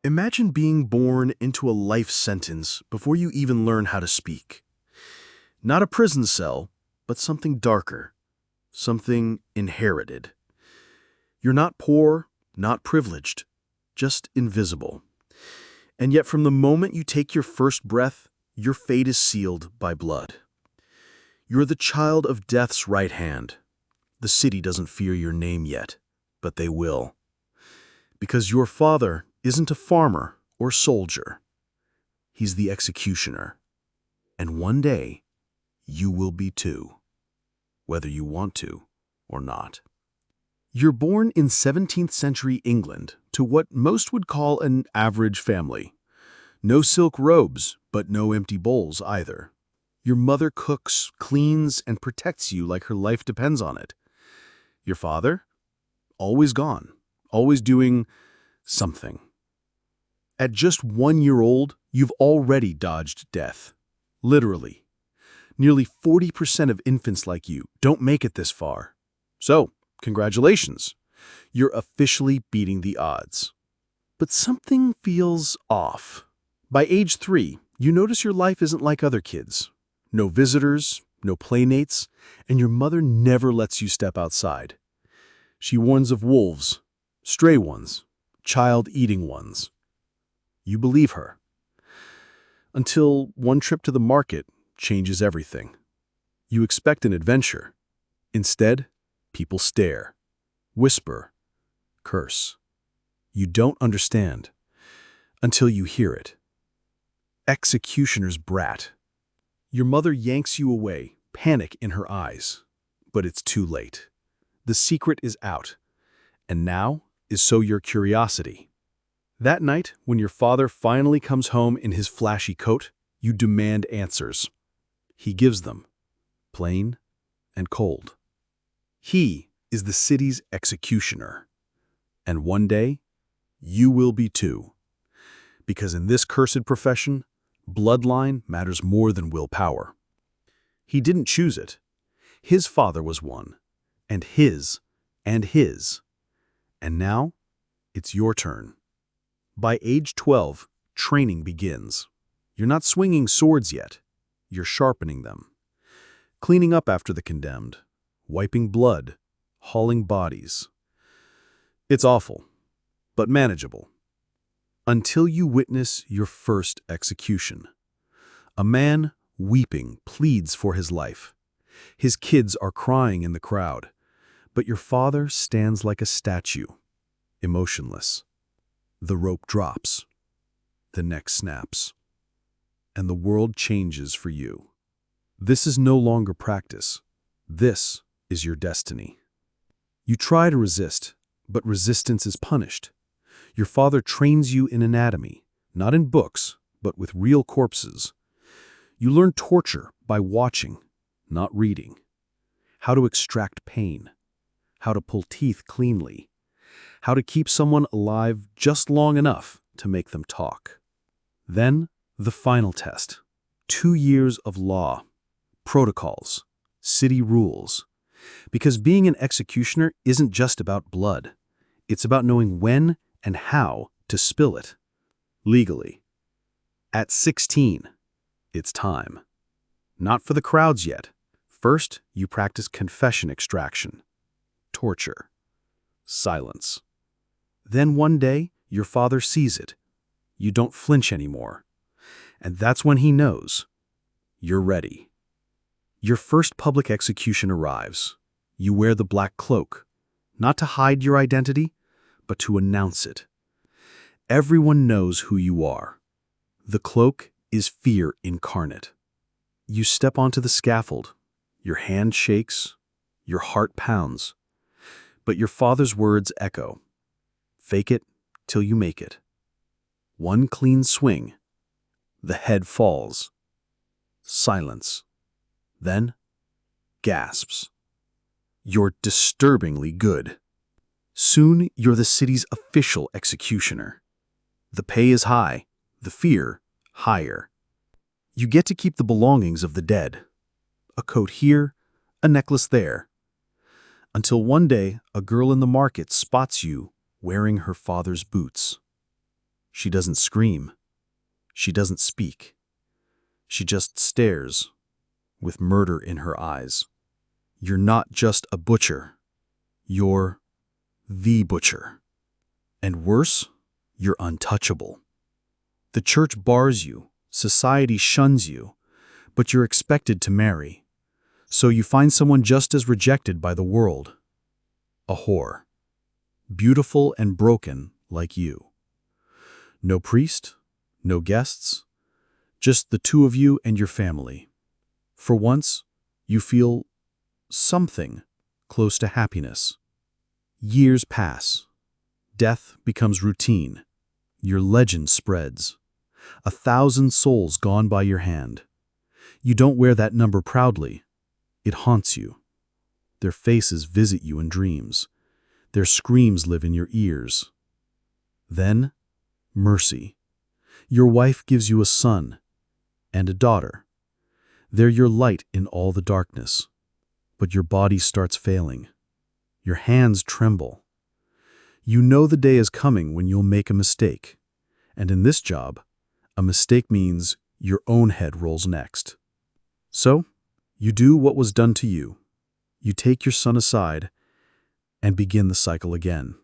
Imagine being born into a life sentence before you even learn how to speak. Not a prison cell, but something darker, something inherited. You're not poor, not privileged, just invisible. And yet from the moment you take your first breath, your fate is sealed by blood. You're the child of death's right hand. The city doesn't fear your name yet, but they will. Because your father isn't a farmer or soldier. He's the executioner. And one day, you will be too, whether you want to or not. You're born in 17th century England to what most would call an average family. No silk robes, but no empty bowls either. Your mother cooks, cleans, and protects you like her life depends on it. Your father? Always gone, always doing something. At just 1 year old, you've already dodged death. Literally. Nearly 40% of infants like you don't make it this far. So, congratulations. You're officially beating the odds. But something feels off. By age 3, you notice your life isn't like other kids. No visitors, no playmates, and your mother never lets you step outside. She warns of wolves, stray ones, child-eating ones. You believe her. Until one trip to the market changes everything. You expect an adventure. Instead, people stare, whisper, curse. You don't understand until you hear it. Executioner's brat. Your mother yanks you away, panic in her eyes. But it's too late. The secret is out. And now is so your curiosity. That night, when your father finally comes home in his flashy coat, you demand answers. He gives them, plain and cold. He is the city's executioner. And one day, you will be too. Because in this cursed profession, bloodline matters more than willpower. He didn't choose it. His father was one, and his, and his. And now, it's your turn. By age 12, training begins. You're not swinging swords yet. You're sharpening them. Cleaning up after the condemned. Wiping blood. Hauling bodies. It's awful, but manageable. Until you witness your first execution. A man, weeping, pleads for his life. His kids are crying in the crowd, but your father stands like a statue, emotionless. The rope drops. The neck snaps. And the world changes for you. This is no longer practice. This is your destiny. You try to resist, but resistance is punished. Your father trains you in anatomy, not in books, but with real corpses. You learn torture by watching, not reading. How to extract pain. How to pull teeth cleanly. How to keep someone alive just long enough to make them talk. Then, the final test. 2 years of law, protocols, city rules. Because being an executioner isn't just about blood. It's about knowing when and how to spill it. Legally. At 16, it's time. Not for the crowds yet. First, you practice confession extraction. Torture. Silence. Then one day, your father sees it. You don't flinch anymore. And that's when he knows. You're ready. Your first public execution arrives. You wear the black cloak, not to hide your identity, but to announce it. Everyone knows who you are. The cloak is fear incarnate. You step onto the scaffold. Your hand shakes. Your heart pounds. But your father's words echo. Fake it till you make it. One clean swing. The head falls. Silence. Then, gasps. You're disturbingly good. Soon, you're the city's official executioner. The pay is high, the fear higher. You get to keep the belongings of the dead. A coat here, a necklace there. Until one day, a girl in the market spots you wearing her father's boots. She doesn't scream. She doesn't speak. She just stares, with murder in her eyes. You're not just a butcher. You're the butcher. And worse, you're untouchable. The church bars you, society shuns you, but you're expected to marry. So you find someone just as rejected by the world. A whore. Beautiful and broken like you. No priest, no guests, just the two of you and your family. For once, you feel something close to happiness. Years pass. Death becomes routine. Your legend spreads. 1,000 souls gone by your hand. You don't wear that number proudly. It haunts you. Their faces visit you in dreams. Their screams live in your ears. Then, mercy. Your wife gives you a son and a daughter. They're your light in all the darkness. But your body starts failing. Your hands tremble. You know the day is coming when you'll make a mistake. And in this job, a mistake means your own head rolls next. So, you do what was done to you. You take your son aside and begin the cycle again.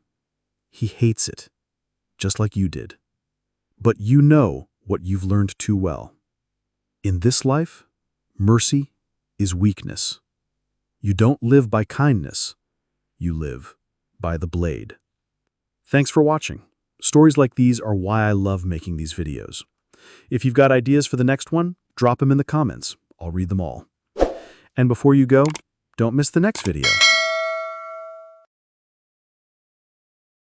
He hates it, just like you did. But you know what you've learned too well. In this life, mercy is weakness. You don't live by kindness. You live by the blade. Thanks for watching. Stories like these are why I love making these videos. If you've got ideas for the next one, drop them in the comments. I'll read them all. And before you go, don't miss the next video.